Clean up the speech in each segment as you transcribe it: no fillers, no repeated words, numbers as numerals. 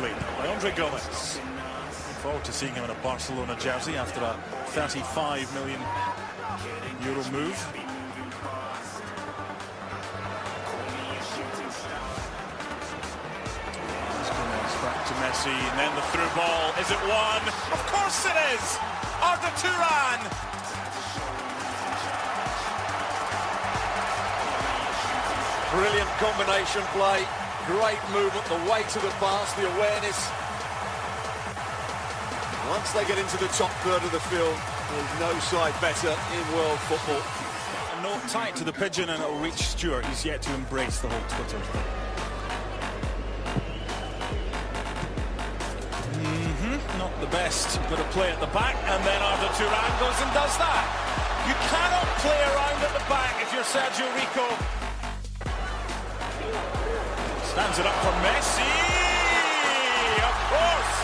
beautifully by Andre Gomez. Looking forward to seeing him in a Barcelona jersey after a €35 million move. Back to Messi, and then the through ball. Is it one? Of course it is! Arda Turan! Brilliant combination play, great movement, the weight of the pass, the awareness. Once they get into the top third of the field, there's no side better in world football. A note tied to the pigeon and it'll reach Stewart. He's yet to embrace the whole Twitter thing. Not the best, but a play at the back, and then Arda Turan goes and does that. You cannot play around at the back if you're Sergio Rico. Stands it up for Messi. Of course.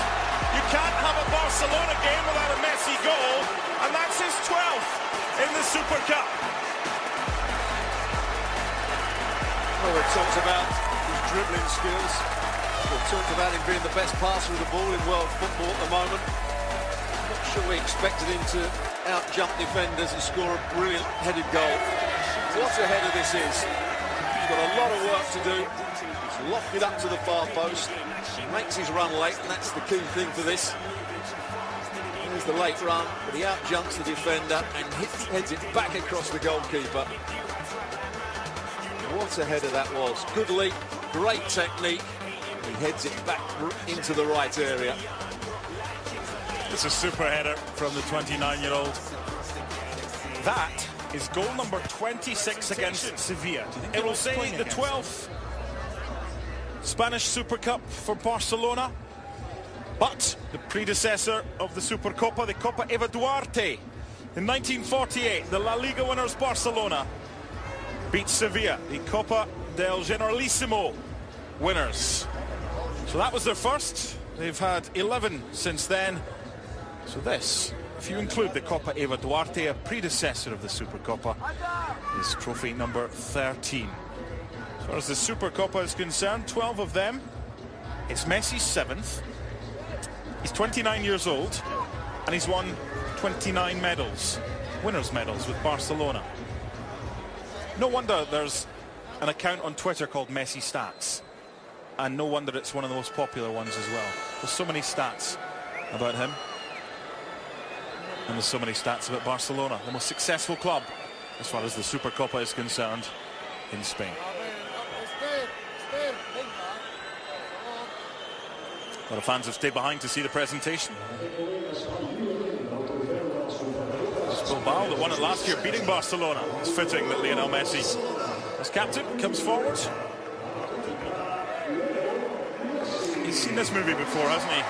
You can't have a Barcelona game without a Messi goal, and that's his 12th in the Super Cup. Well, we've talked about his dribbling skills. We've talked about him being the best passer of the ball in world football at the moment. Not sure we expected him to out-jump defenders and score a brilliant headed goal. What a header this is. He's got a lot of work to do. He's locked it up to the far post. He makes his run late, and that's the key thing for this. There's the late run, but he out-jumps the defender and heads it back across the goalkeeper. What a header that was. Good leap, great technique. He heads it back into the right area. It's a super header from the 29-year-old. That is goal number 26 against Sevilla. It will say the 12th Spanish Super Cup for Barcelona, but the predecessor of the Supercopa, the Copa Eva Duarte. In 1948, the La Liga winners Barcelona beat Sevilla, the Copa del Generalissimo winners. So that was their first. They've had 11 since then. So this, if you include the Copa Eva Duarte, a predecessor of the Supercopa, is trophy number 13. As far as the Supercopa is concerned, 12 of them. It's Messi's 7th. He's 29 years old, and he's won 29 medals, winners' medals with Barcelona. No wonder there's an account on Twitter called Messi Stats. And no wonder it's one of the most popular ones as well. There's so many stats about him. And there's so many stats about Barcelona, the most successful club as far as the Supercopa is concerned in Spain. A lot of fans have stayed behind to see the presentation. It's Bilbao that won it last year, beating Barcelona. It's fitting that Lionel Messi, as captain, comes forward. He's seen this movie before, hasn't he?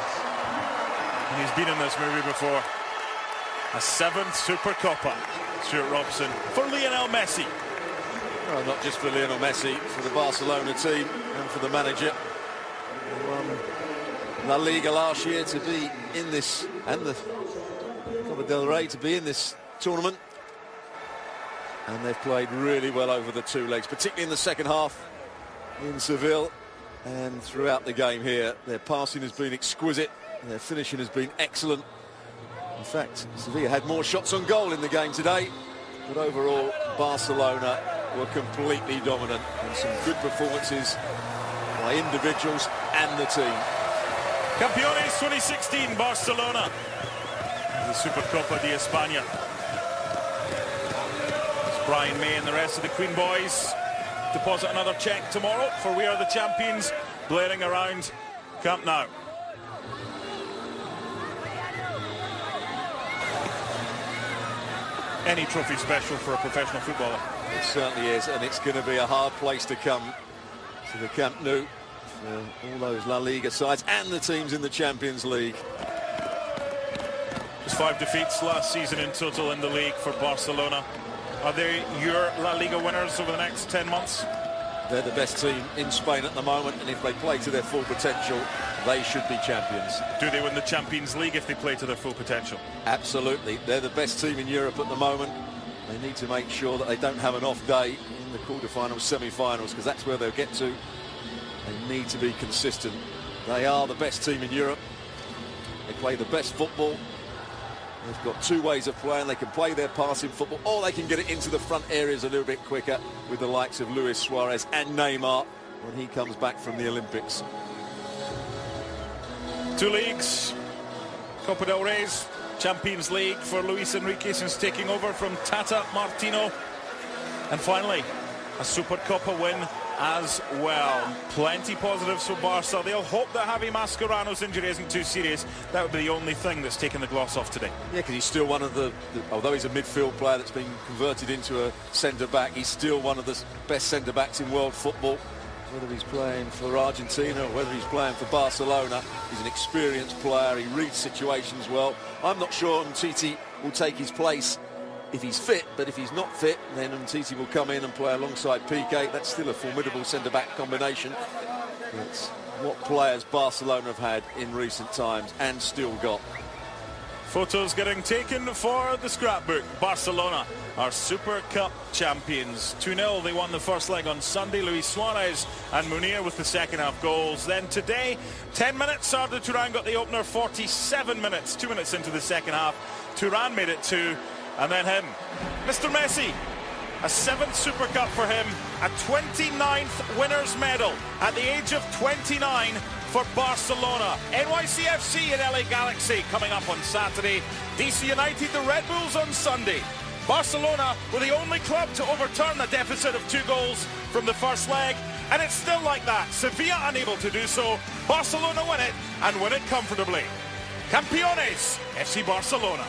And he's been in this movie before. A 7th Supercopa, Stuart Robson, for Lionel Messi. Well, not just for Lionel Messi, for the Barcelona team and for the manager. They won La Liga last year to be in this, and the Copa del Rey to be in this tournament. And they've played really well over the two legs, particularly in the second half in Seville. And throughout the game here, their passing has been exquisite, their finishing has been excellent. In fact, Sevilla had more shots on goal in the game today, but overall, Barcelona were completely dominant, and some good performances by individuals and the team. Campeones 2016, Barcelona, the Supercopa de España. It's Brian May and the rest of the Queen Boys deposit another cheque tomorrow for We Are the Champions, blaring around Camp Nou. Any trophy special for a professional footballer? It certainly is, and it's going to be a hard place to come to the Camp Nou for all those La Liga sides and the teams in the Champions League. Just 5 defeats last season in total in the league for Barcelona. Are they your La Liga winners over the next 10 months? They're the best team in Spain at the moment, and if they play to their full potential, they should be champions. Do they win the Champions League if they play to their full potential? Absolutely. They're the best team in Europe at the moment. They need to make sure that they don't have an off day in the quarterfinals, semi-finals, because that's where they'll get to. They need to be consistent. They are the best team in Europe. They play the best football. They've got two ways of playing. They can play their passing football, or they can get it into the front areas a little bit quicker with the likes of Luis Suarez and Neymar when he comes back from the Olympics. Two leagues, Copa del Rey's Champions League for Luis Enrique since taking over from Tata Martino. And finally, a Supercopa win as well. Plenty positives for Barca. They'll hope that Javi Mascherano's injury isn't too serious. That would be the only thing that's taken the gloss off today. Yeah, because he's still one of the, although he's a midfield player that's been converted into a centre-back, he's still one of the best centre-backs in world football. Whether he's playing for Argentina or whether he's playing for Barcelona, he's an experienced player. He reads situations well. I'm not sure Umtiti will take his place if he's fit, but if he's not fit, then Umtiti will come in and play alongside Piqué. That's still a formidable centre-back combination. It's what players Barcelona have had in recent times and still got. Photos getting taken for the scrapbook. Barcelona are Super Cup champions. 2-0, they won the first leg on Sunday. Luis Suarez and Munir with the second half goals. Then today, 10 minutes, Arda Turan got the opener. 47 minutes, 2 minutes into the second half. Turan made it 2. And then him, Mr. Messi, a 7th Super Cup for him, a 29th winner's medal at the age of 29 for Barcelona. NYCFC and LA Galaxy coming up on Saturday. DC United, the Red Bulls on Sunday. Barcelona were the only club to overturn the deficit of 2 goals from the first leg, and it's still like that. Sevilla unable to do so. Barcelona win it, and win it comfortably. Campeones, FC Barcelona.